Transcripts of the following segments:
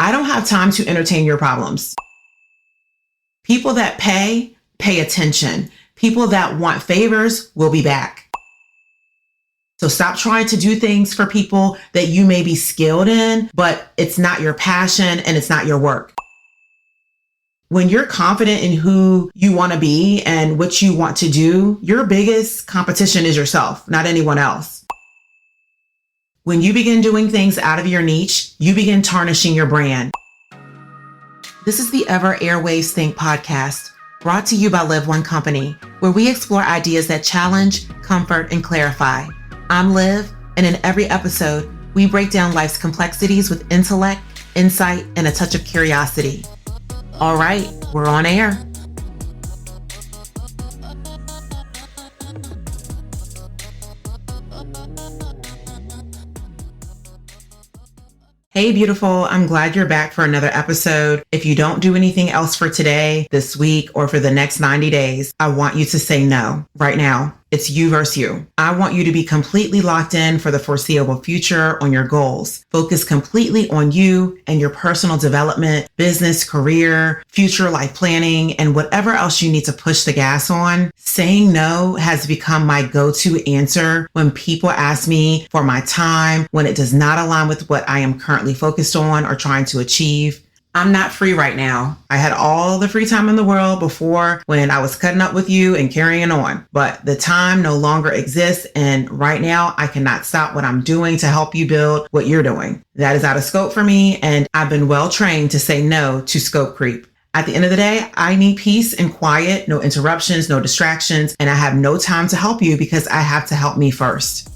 I don't have time to entertain your problems. People that pay attention. People that want favors will be back. So stop trying to do things for people that you may be skilled in, but it's not your passion and it's not your work. When you're confident in who you want to be and what you want to do, your biggest competition is yourself, not anyone else. When you begin doing things out of your niche, you begin tarnishing your brand. This is the Ever Airwaves Think podcast, brought to you by Live One Company, where we explore ideas that challenge, comfort, and clarify. I'm Liv, and in every episode, we break down life's complexities with intellect, insight, and a touch of curiosity. All right, we're on air. Hey, beautiful. I'm glad you're back for another episode. If you don't do anything else for today, this week, or for the next 90 days, I want you to say no right now. It's you versus you. I want you to be completely locked in for the foreseeable future on your goals. Focus completely on you and your personal development, business, career, future life planning, and whatever else you need to push the gas on. Saying no has become my go-to answer when people ask me for my time, when it does not align with what I am currently focused on or trying to achieve. I'm not free right now. I had all the free time in the world before when I was cutting up with you and carrying on, but the time no longer exists. And right now I cannot stop what I'm doing to help you build what you're doing. That is out of scope for me. And I've been well trained to say no to scope creep. At the end of the day, I need peace and quiet, no interruptions, no distractions, and I have no time to help you because I have to help me first.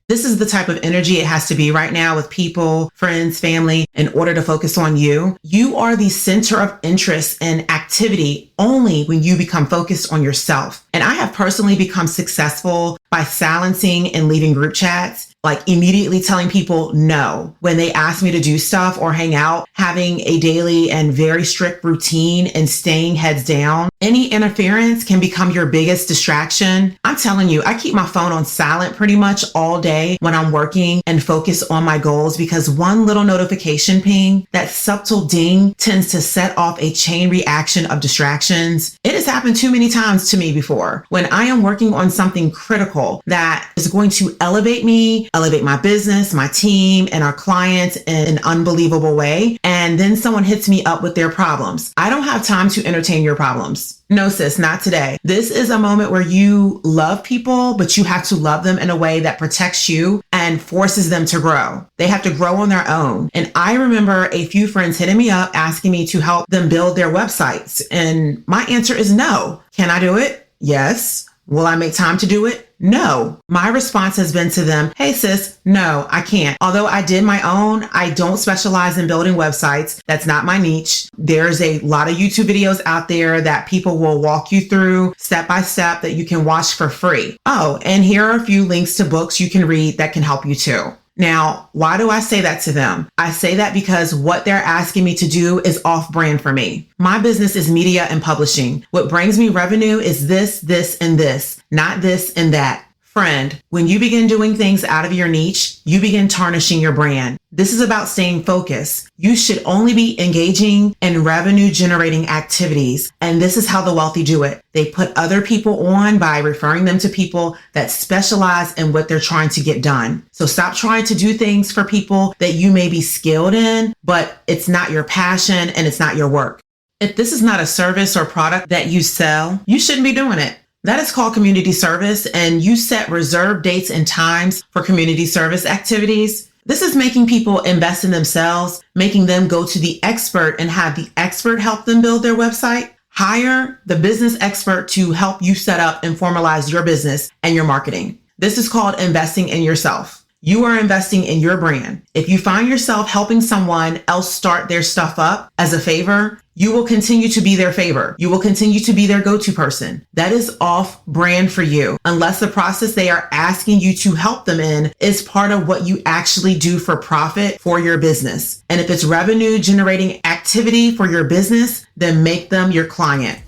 This is the type of energy it has to be right now with people, friends, family, in order to focus on you. You are the center of interest and activity only when you become focused on yourself. And I have personally become successful by silencing and leaving group chats, like immediately telling people no when they ask me to do stuff or hang out, having a daily and very strict routine and staying heads down. Any interference can become your biggest distraction. I'm telling you, I keep my phone on silent pretty much all day when I'm working and focus on my goals because one little notification ping, that subtle ding, tends to set off a chain reaction of distractions. It has happened too many times to me before when I am working on something critical that is going to elevate me, elevate my business, my team, and our clients in an unbelievable way. And then someone hits me up with their problems. I don't have time to entertain your problems. No, sis, not today. This is a moment where you love people, but you have to love them in a way that protects you and forces them to grow. They have to grow on their own. And I remember a few friends hitting me up, asking me to help them build their websites. And my answer is no. Can I do it? Yes. Will I make time to do it? No. My response has been to them, hey sis, no, I can't. Although I did my own, I don't specialize in building websites. That's not my niche. There's a lot of YouTube videos out there that people will walk you through step by step that you can watch for free. Oh, and here are a few links to books you can read that can help you too. Now, why do I say that to them? I say that because what they're asking me to do is off brand for me. My business is media and publishing. What brings me revenue is this, and this, not this and that. Friend, when you begin doing things out of your niche, you begin tarnishing your brand. This is about staying focused. You should only be engaging in revenue generating activities. And this is how the wealthy do it. They put other people on by referring them to people that specialize in what they're trying to get done. So stop trying to do things for people that you may be skilled in, but it's not your passion and it's not your work. If this is not a service or product that you sell, you shouldn't be doing it. That is called community service, and you set reserved dates and times for community service activities. This is making people invest in themselves, making them go to the expert and have the expert help them build their website. Hire the business expert to help you set up and formalize your business and your marketing. This is called investing in yourself. You are investing in your brand. If you find yourself helping someone else start their stuff up as a favor, you will continue to be their favor. You will continue to be their go-to person. That is off brand for you, unless the process they are asking you to help them in is part of what you actually do for profit for your business. And if it's revenue generating activity for your business, then make them your client.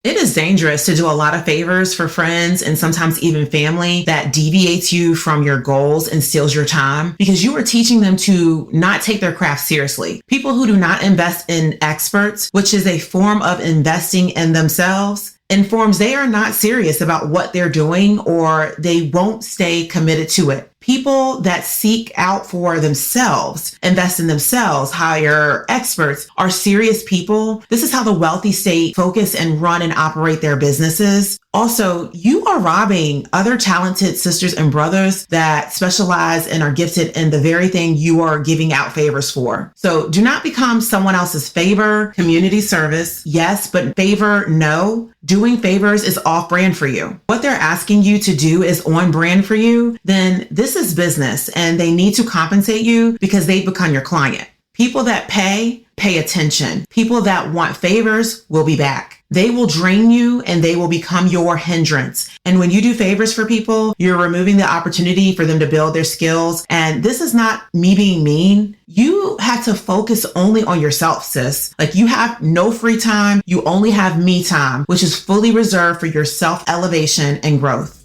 It is dangerous to do a lot of favors for friends and sometimes even family that deviates you from your goals and steals your time because you are teaching them to not take their craft seriously. People who do not invest in experts, which is a form of investing in themselves, informs they are not serious about what they're doing or they won't stay committed to it. People that seek out for themselves, invest in themselves, hire experts, are serious people. This is how the wealthy stay focused and run and operate their businesses. Also, you are robbing other talented sisters and brothers that specialize and are gifted in the very thing you are giving out favors for. So do not become someone else's favor. Community service, yes, but favor, no. Doing favors is off brand for you. What they're asking you to do is on brand for you, then this is business and they need to compensate you because they've become your client. People that pay attention. People that want favors will be back. They will drain you and they will become your hindrance. And when you do favors for people, you're removing the opportunity for them to build their skills. And this is not me being mean. You have to focus only on yourself, sis. Like you have no free time. You only have me time, which is fully reserved for your self-elevation and growth.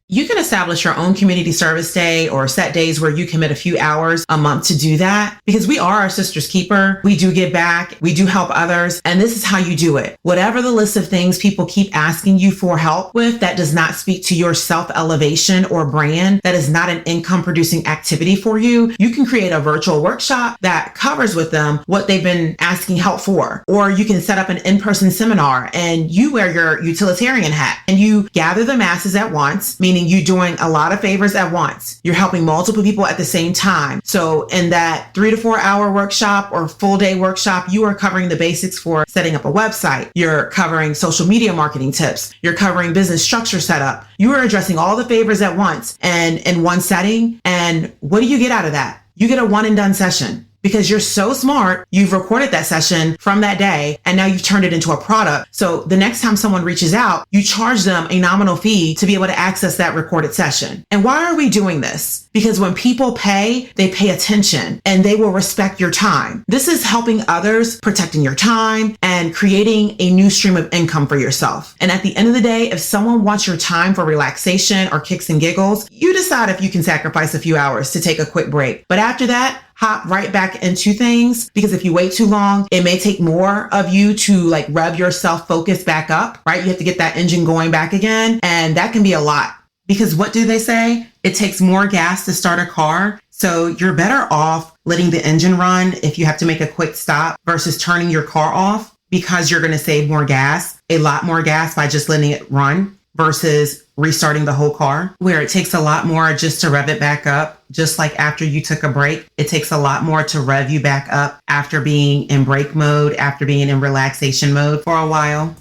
You can establish your own community service day or set days where you commit a few hours a month to do that because we are our sister's keeper. We do give back. We do help others. And this is how you do it. Whatever the list of things people keep asking you for help with that does not speak to your self-elevation or brand, that is not an income producing activity for you, you can create a virtual workshop that covers with them what they've been asking help for. Or you can set up an in-person seminar and you wear your utilitarian hat and you gather the masses at once, meaning you doing a lot of favors at once. You're helping multiple people at the same time. So in that 3 to 4 hour workshop or full day workshop, you are covering the basics for setting up a website. You're covering social media marketing tips. You're covering business structure setup. You are addressing all the favors at once and in one setting. And what do you get out of that? You get a one and done session. Because you're so smart, you've recorded that session from that day and now you've turned it into a product. So the next time someone reaches out, you charge them a nominal fee to be able to access that recorded session. And why are we doing this? Because when people pay, they pay attention and they will respect your time. This is helping others, protecting your time and creating a new stream of income for yourself. And at the end of the day, if someone wants your time for relaxation or kicks and giggles, you decide if you can sacrifice a few hours to take a quick break. But after that, hop right back into things because if you wait too long, it may take more of you to like rev your self-focus back up, right? You have to get that engine going back again. And that can be a lot because what do they say? It takes more gas to start a car. So you're better off letting the engine run if you have to make a quick stop versus turning your car off because you're going to save more gas, a lot more gas by just letting it run versus restarting the whole car, where it takes a lot more just to rev it back up. Just like after you took a break, it takes a lot more to rev you back up after being in break mode, after being in relaxation mode for a while.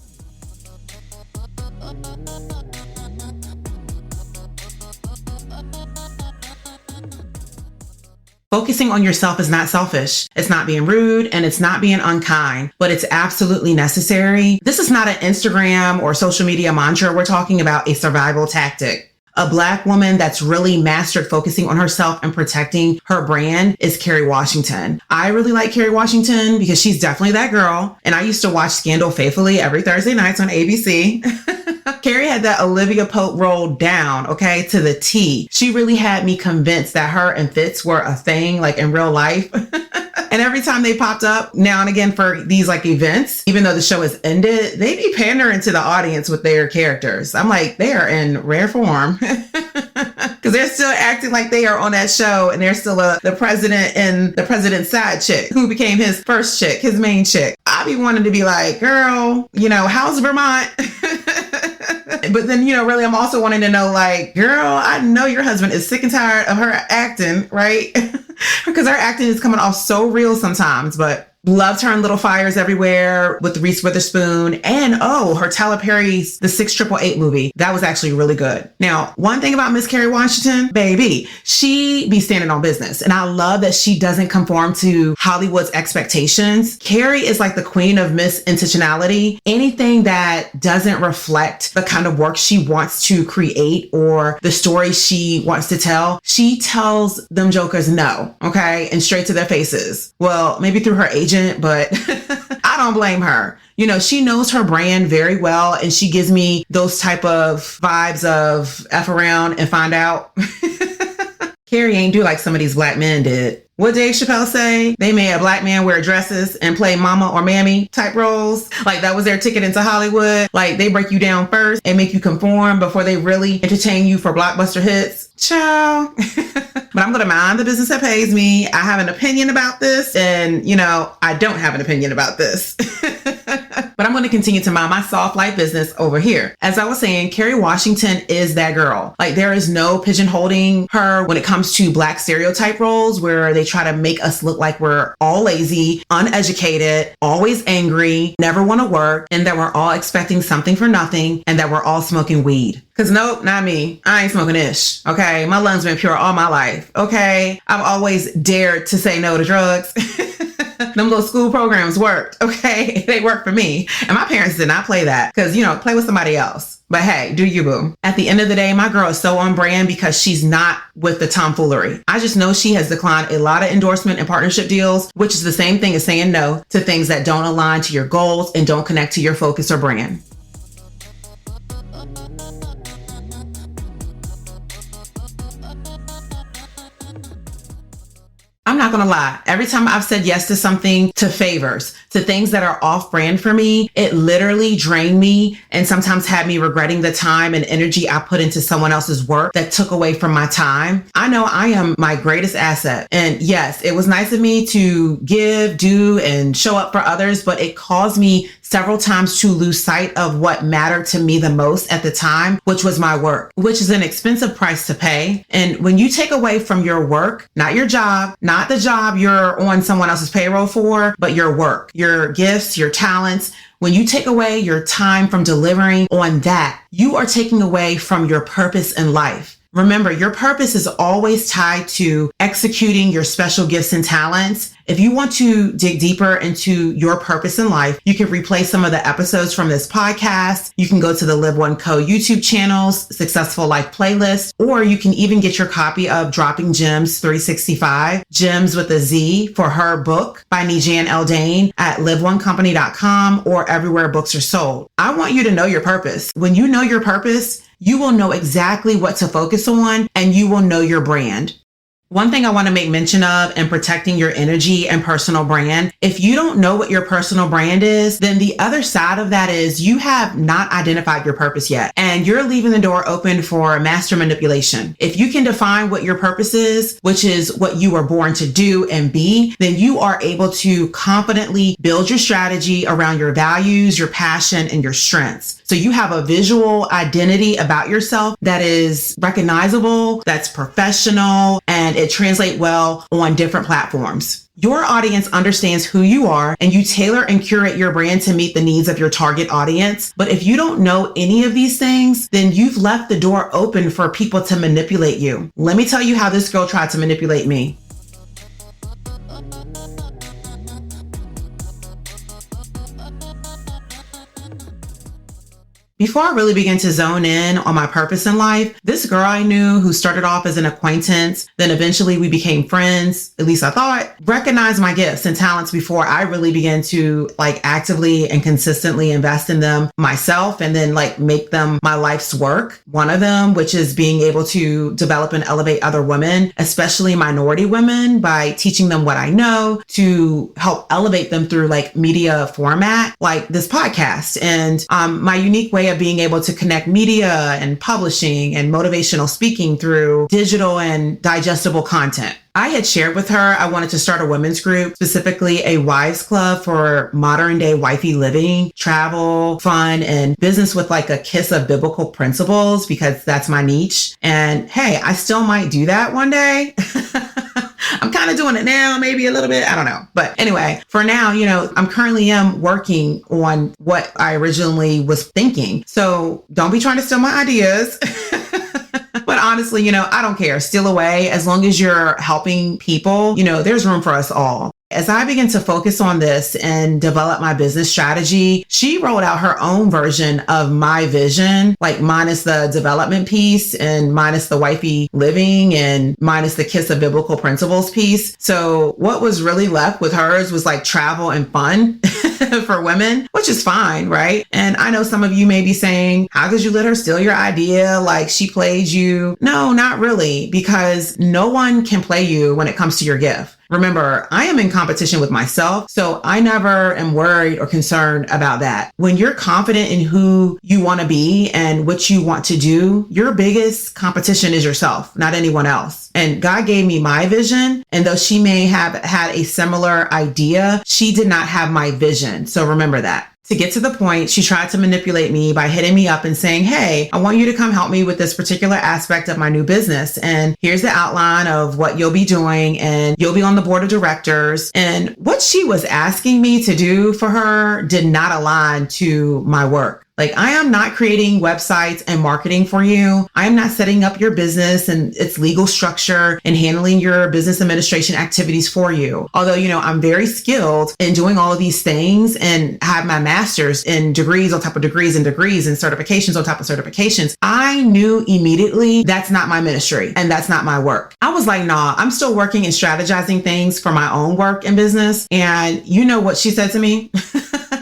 Focusing on yourself is not selfish. It's not being rude and it's not being unkind, but it's absolutely necessary. This is not an Instagram or social media mantra. We're talking about a survival tactic. A Black woman that's really mastered focusing on herself and protecting her brand is Kerry Washington. I really like Kerry Washington because she's definitely that girl. And I used to watch Scandal faithfully every Thursday nights on ABC. Kerry had that Olivia Pope role down, okay, to the T. She really had me convinced that her and Fitz were a thing, like in real life. And every time they popped up now and again for these like events, even though the show has ended, they be pandering to the audience with their characters. I'm like, they are in rare form because they're still acting like they are on that show and they're still the president and the president's side chick who became his first chick, his main chick. I be wanting to be like, girl, how's Vermont? But then, really, I'm also wanting to know, like, girl, I know your husband is sick and tired of her acting, right? Because her acting is coming off so real sometimes. But Loved her in Little Fires Everywhere with Reese Witherspoon. And her Tyler Perry's The 6888 movie. That was actually really good. Now, one thing about Miss Kerry Washington, baby, she be standing on business. And I love that she doesn't conform to Hollywood's expectations. Kerry is like the queen of misintentionality. Anything that doesn't reflect the kind of work she wants to create or the story she wants to tell, she tells them jokers no, okay? And straight to their faces. Well, maybe through her agent, but I don't blame her. You know, she knows her brand very well, and she gives me those type of vibes of F around and find out. Carrie ain't do like some of these black men did. What Dave Chappelle say? They made a black man wear dresses and play mama or mammy type roles. Like that was their ticket into Hollywood. Like they break you down first and make you conform before they really entertain you for blockbuster hits. Ciao. But I'm going to mind the business that pays me. I have an opinion about this, and I don't have an opinion about this. But I'm going to continue to mind my soft life business over here. As I was saying, Kerry Washington is that girl. Like there is no pigeonholing her when it comes to black stereotype roles where they try to make us look like we're all lazy, uneducated, always angry, never want to work, and that we're all expecting something for nothing, and that we're all smoking weed. Cause nope, not me. I ain't smoking ish. Okay. My lungs been pure all my life. Okay. I've always dared to say no to drugs. Them little school programs worked. Okay. They worked for me. And my parents did not play that because, play with somebody else. But hey, do you, boo. At the end of the day, my girl is so on brand because she's not with the tomfoolery. I just know she has declined a lot of endorsement and partnership deals, which is the same thing as saying no to things that don't align to your goals and don't connect to your focus or brand. I'm not going to lie. Every time I've said yes to something, to favors, to things that are off brand for me, it literally drained me and sometimes had me regretting the time and energy I put into someone else's work that took away from my time. I know I am my greatest asset. And yes, it was nice of me to give, do, and show up for others, but it caused me several times to lose sight of what mattered to me the most at the time, which was my work, which is an expensive price to pay. And when you take away from your work, not your job, not the job you're on someone else's payroll for, but your work, your gifts, your talents, when you take away your time from delivering on that, you are taking away from your purpose in life. Remember, your purpose is always tied to executing your special gifts and talents. If you want to dig deeper into your purpose in life, you can replay some of the episodes from this podcast. You can go to the Live One Co. YouTube channel's Successful Life playlist, or you can even get your copy of Dropping Gems 365, Gems with a Z, for her book by Nijan Eldane at liveonecompany.com or everywhere books are sold. I want you to know your purpose. When you know your purpose, you will know exactly what to focus on, and you will know your brand. One thing I want to make mention of in protecting your energy and personal brand, if you don't know what your personal brand is, then the other side of that is you have not identified your purpose yet, and you're leaving the door open for master manipulation. If you can define what your purpose is, which is what you were born to do and be, then you are able to confidently build your strategy around your values, your passion, and your strengths. So you have a visual identity about yourself that is recognizable, that's professional, and it translates well on different platforms. Your audience understands who you are, and you tailor and curate your brand to meet the needs of your target audience. But if you don't know any of these things, then you've left the door open for people to manipulate you. Let me tell you how this girl tried to manipulate me. Before I really began to zone in on my purpose in life, this girl I knew who started off as an acquaintance, then eventually we became friends, at least I thought, recognized my gifts and talents before I really began to actively and consistently invest in them myself and then make them my life's work. One of them, which is being able to develop and elevate other women, especially minority women, by teaching them what I know to help elevate them through media format, like this podcast, and my unique way of being able to connect media and publishing and motivational speaking through digital and digestible content. I had shared with her I wanted to start a women's group, specifically a wives club for modern day wifey living, travel, fun, and business with a kiss of biblical principles, because that's my niche. And hey, I still might do that one day. I'm kind of doing it now, maybe a little bit. I don't know. But anyway, for now, I'm currently working on what I originally was thinking. So don't be trying to steal my ideas. But honestly, I don't care. Steal away. As long as you're helping people, there's room for us all. As I began to focus on this and develop my business strategy, she rolled out her own version of my vision, like minus the development piece and minus the wifey living and minus the kiss of biblical principles piece. So what was really left with hers was like travel and fun for women, which is fine, right? And I know some of you may be saying, how could you let her steal your idea? Like she played you. No, not really, because no one can play you when it comes to your gift. Remember, I am in competition with myself, so I never am worried or concerned about that. When you're confident in who you want to be and what you want to do, your biggest competition is yourself, not anyone else. And God gave me my vision, and though she may have had a similar idea, she did not have my vision. So remember that. To get to the point, she tried to manipulate me by hitting me up and saying, hey, I want you to come help me with this particular aspect of my new business. And here's the outline of what you'll be doing. And you'll be on the board of directors. And what she was asking me to do for her did not align to my work. Like, I am not creating websites and marketing for you. I am not setting up your business and its legal structure and handling your business administration activities for you. Although, I'm very skilled in doing all of these things and have my master's in degrees on top of degrees and degrees and certifications on top of certifications. I knew immediately that's not my ministry and that's not my work. I was like, nah, I'm still working and strategizing things for my own work and business. And you know what she said to me?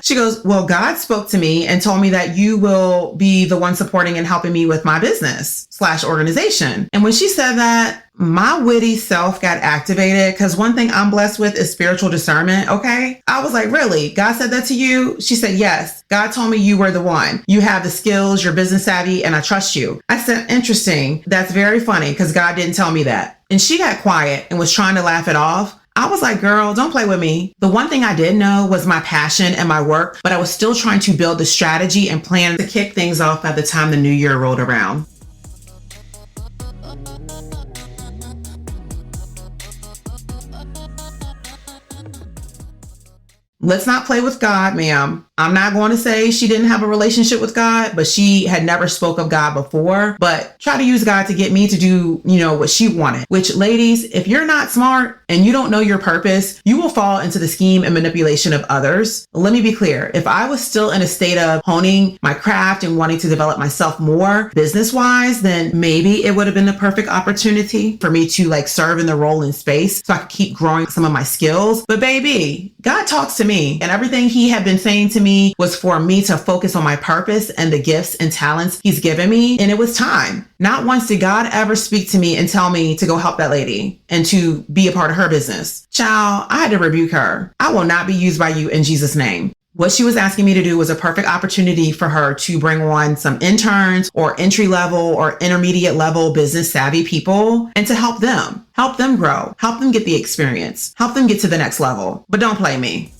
She goes, well, God spoke to me and told me that you will be the one supporting and helping me with my business/organization. And when she said that, my witty self got activated because one thing I'm blessed with is spiritual discernment. Okay. I was like, really? God said that to you? She said, yes. God told me you were the one. You have the skills, you're business savvy, and I trust you. I said, interesting. That's very funny because God didn't tell me that. And she got quiet and was trying to laugh it off. I was like, girl, don't play with me. The one thing I did know was my passion and my work, but I was still trying to build the strategy and plan to kick things off by the time the new year rolled around. Let's not play with God, ma'am. I'm not going to say she didn't have a relationship with God, but she had never spoke of God before, but try to use God to get me to do, what she wanted, which ladies, if you're not smart and you don't know your purpose, you will fall into the scheme and manipulation of others. Let me be clear. If I was still in a state of honing my craft and wanting to develop myself more business wise, then maybe it would have been the perfect opportunity for me to serve in the role in space so I could keep growing some of my skills. But baby, God talks to me and everything he had been saying to me was for me to focus on my purpose and the gifts and talents he's given me. And it was time. Not once did God ever speak to me and tell me to go help that lady and to be a part of her business. Child, I had to rebuke her. I will not be used by you in Jesus' name. What she was asking me to do was a perfect opportunity for her to bring on some interns or entry level or intermediate level business savvy people and to help them grow, help them get the experience, help them get to the next level. But don't play me.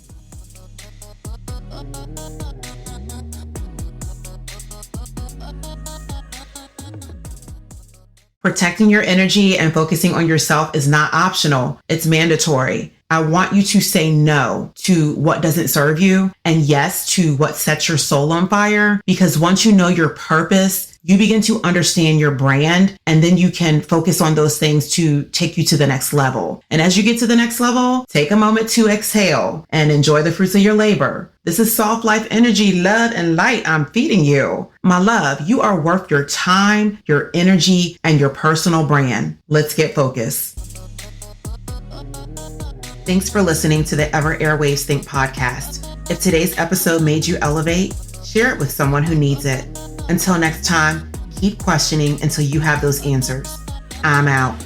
Protecting your energy and focusing on yourself is not optional. It's mandatory. I want you to say no to what doesn't serve you and yes to what sets your soul on fire, because once you know your purpose, you begin to understand your brand, and then you can focus on those things to take you to the next level. And as you get to the next level, take a moment to exhale and enjoy the fruits of your labor. This is soft life energy, love, and light I'm feeding you. My love, you are worth your time, your energy, and your personal brand. Let's get focused. Thanks for listening to the Ever Airwaves Think podcast. If today's episode made you elevate, share it with someone who needs it. Until next time, keep questioning until you have those answers. I'm out.